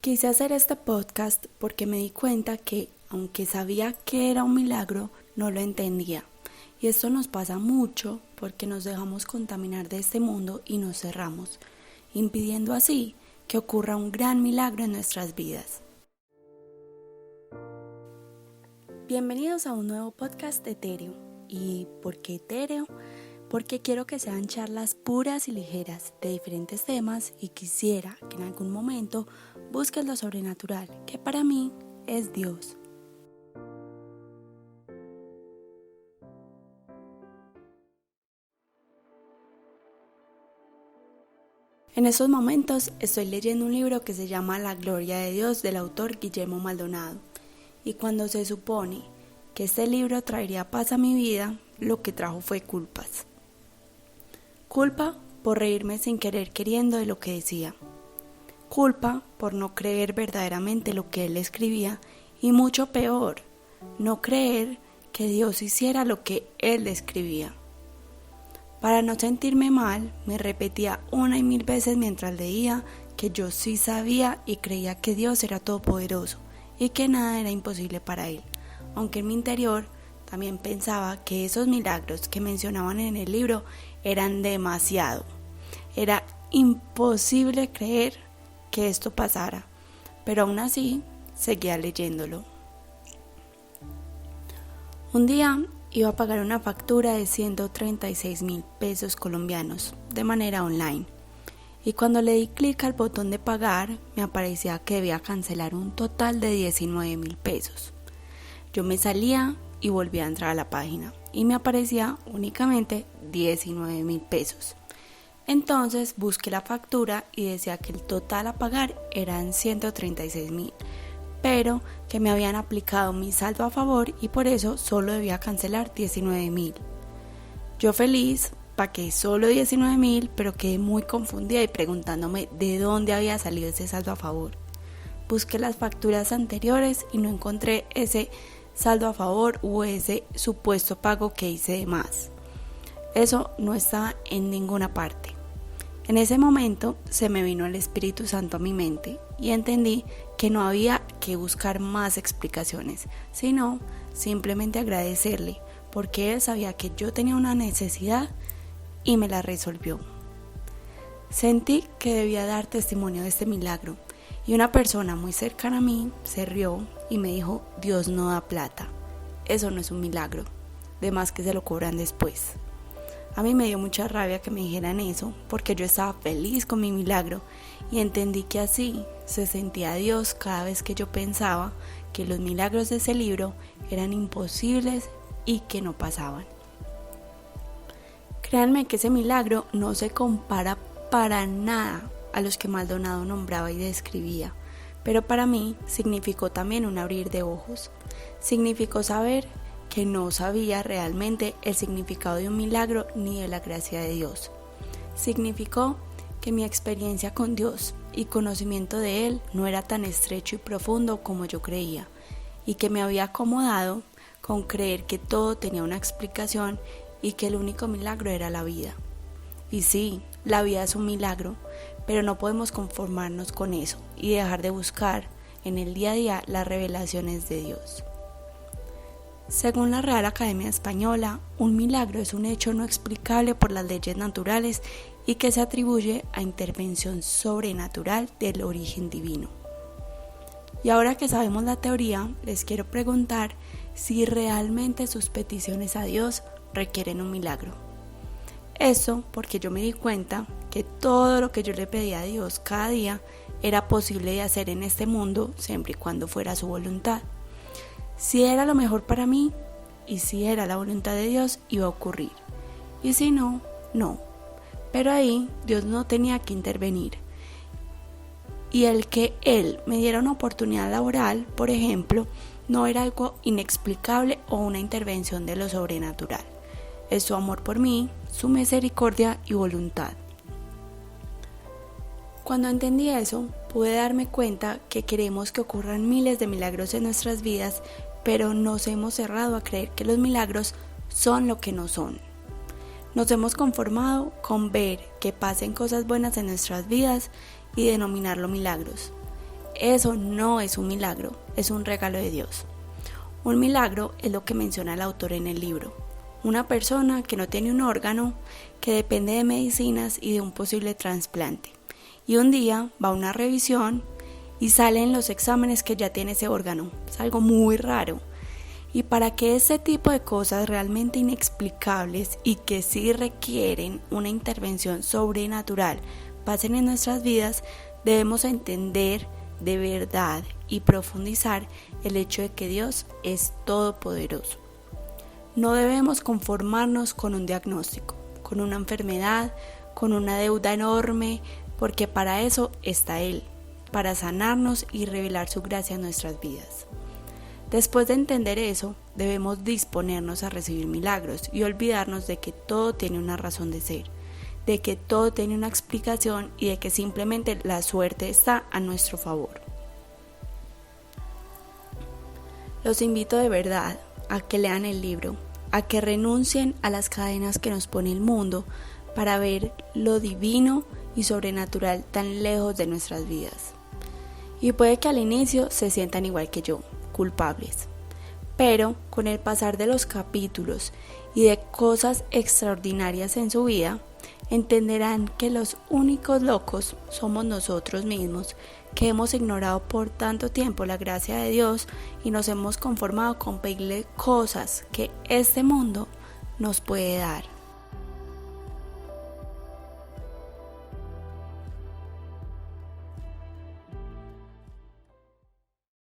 Quise hacer este podcast porque me di cuenta que, aunque sabía que era un milagro, no lo entendía. Y esto nos pasa mucho porque nos dejamos contaminar de este mundo y nos cerramos, impidiendo así que ocurra un gran milagro en nuestras vidas. Bienvenidos a un nuevo podcast de Etéreo. ¿Y por qué Etéreo? Porque quiero que sean charlas puras y ligeras de diferentes temas y quisiera que en algún momento busques lo sobrenatural, que para mí es Dios. En estos momentos estoy leyendo un libro que se llama La Gloria de Dios del autor Guillermo Maldonado. Y cuando se supone que este libro traería paz a mi vida, lo que trajo fue culpas. Culpa por reírme sin querer queriendo de lo que decía. Culpa por no creer verdaderamente lo que él escribía y mucho peor, no creer que Dios hiciera lo que él escribía. Para no sentirme mal, me repetía una y mil veces mientras leía que yo sí sabía y creía que Dios era todopoderoso y que nada era imposible para él, aunque en mi interior también pensaba que esos milagros que mencionaban en el libro eran demasiado. Era imposible creer que esto pasara, pero aún así seguía leyéndolo. Un día iba a pagar una factura de 136,000 pesos colombianos de manera online y cuando le di clic al botón de pagar me aparecía que debía cancelar un total de 19,000 pesos. Yo me salía y volvía a entrar a la página y me aparecía únicamente 19,000 pesos. Entonces busqué la factura y decía que el total a pagar eran 136,000, pero que me habían aplicado mi saldo a favor y por eso solo debía cancelar 19,000. Yo feliz, pagué solo 19,000, pero quedé muy confundida y preguntándome de dónde había salido ese saldo a favor. Busqué las facturas anteriores y no encontré ese saldo a favor o ese supuesto pago que hice de más. Eso no estaba en ninguna parte. En ese momento se me vino el Espíritu Santo a mi mente y entendí que no había que buscar más explicaciones, sino simplemente agradecerle, porque Él sabía que yo tenía una necesidad y me la resolvió. Sentí que debía dar testimonio de este milagro y una persona muy cercana a mí se rió y me dijo: Dios no da plata, eso no es un milagro, de más que se lo cobran después. A mí me dio mucha rabia que me dijeran eso, porque yo estaba feliz con mi milagro y entendí que así se sentía Dios cada vez que yo pensaba que los milagros de ese libro eran imposibles y que no pasaban. Créanme que ese milagro no se compara para nada a los que Maldonado nombraba y describía, pero para mí significó también un abrir de ojos. Significó saber que no sabía realmente el significado de un milagro ni de la gracia de Dios. Significó que mi experiencia con Dios y conocimiento de Él no era tan estrecho y profundo como yo creía, y que me había acomodado con creer que todo tenía una explicación y que el único milagro era la vida. Y sí, la vida es un milagro, pero no podemos conformarnos con eso y dejar de buscar en el día a día las revelaciones de Dios. Según la Real Academia Española, un milagro es un hecho no explicable por las leyes naturales y que se atribuye a intervención sobrenatural del origen divino. Y ahora que sabemos la teoría, les quiero preguntar si realmente sus peticiones a Dios requieren un milagro. Eso porque yo me di cuenta que todo lo que yo le pedía a Dios cada día era posible de hacer en este mundo siempre y cuando fuera su voluntad. Si era lo mejor para mí y si era la voluntad de Dios, iba a ocurrir. Y si no, no. Pero ahí Dios no tenía que intervenir. Y el que Él me diera una oportunidad laboral, por ejemplo, no era algo inexplicable o una intervención de lo sobrenatural. Es su amor por mí, su misericordia y voluntad. Cuando entendí eso, pude darme cuenta que queremos que ocurran miles de milagros en nuestras vidas, pero nos hemos cerrado a creer que los milagros son lo que no son. Nos hemos conformado con ver que pasen cosas buenas en nuestras vidas y denominarlo milagros. eso no es un milagro, es un regalo de Dios. Un milagro es lo que menciona el autor en el libro. Una persona que no tiene un órgano, que depende de medicinas y de un posible trasplante. Y un día va a una revisión y salen los exámenes que ya tiene ese órgano. Es algo muy raro. Y para que ese tipo de cosas realmente inexplicables y que sí requieren una intervención sobrenatural pasen en nuestras vidas, debemos entender de verdad y profundizar el hecho de que Dios es todopoderoso. No debemos conformarnos con un diagnóstico, con una enfermedad, con una deuda enorme, porque para eso está Él, para sanarnos y revelar su gracia en nuestras vidas. Después de entender eso, debemos disponernos a recibir milagros y olvidarnos de que todo tiene una razón de ser, de que todo tiene una explicación y de que simplemente la suerte está a nuestro favor. Los invito de verdad a que lean el libro, a que renuncien a las cadenas que nos pone el mundo para ver lo divino y sobrenatural tan lejos de nuestras vidas. Y puede que al inicio se sientan igual que yo, culpables. Pero con el pasar de los capítulos y de cosas extraordinarias en su vida, entenderán que los únicos locos somos nosotros mismos, que hemos ignorado por tanto tiempo la gracia de Dios y nos hemos conformado con pedirle cosas que este mundo nos puede dar.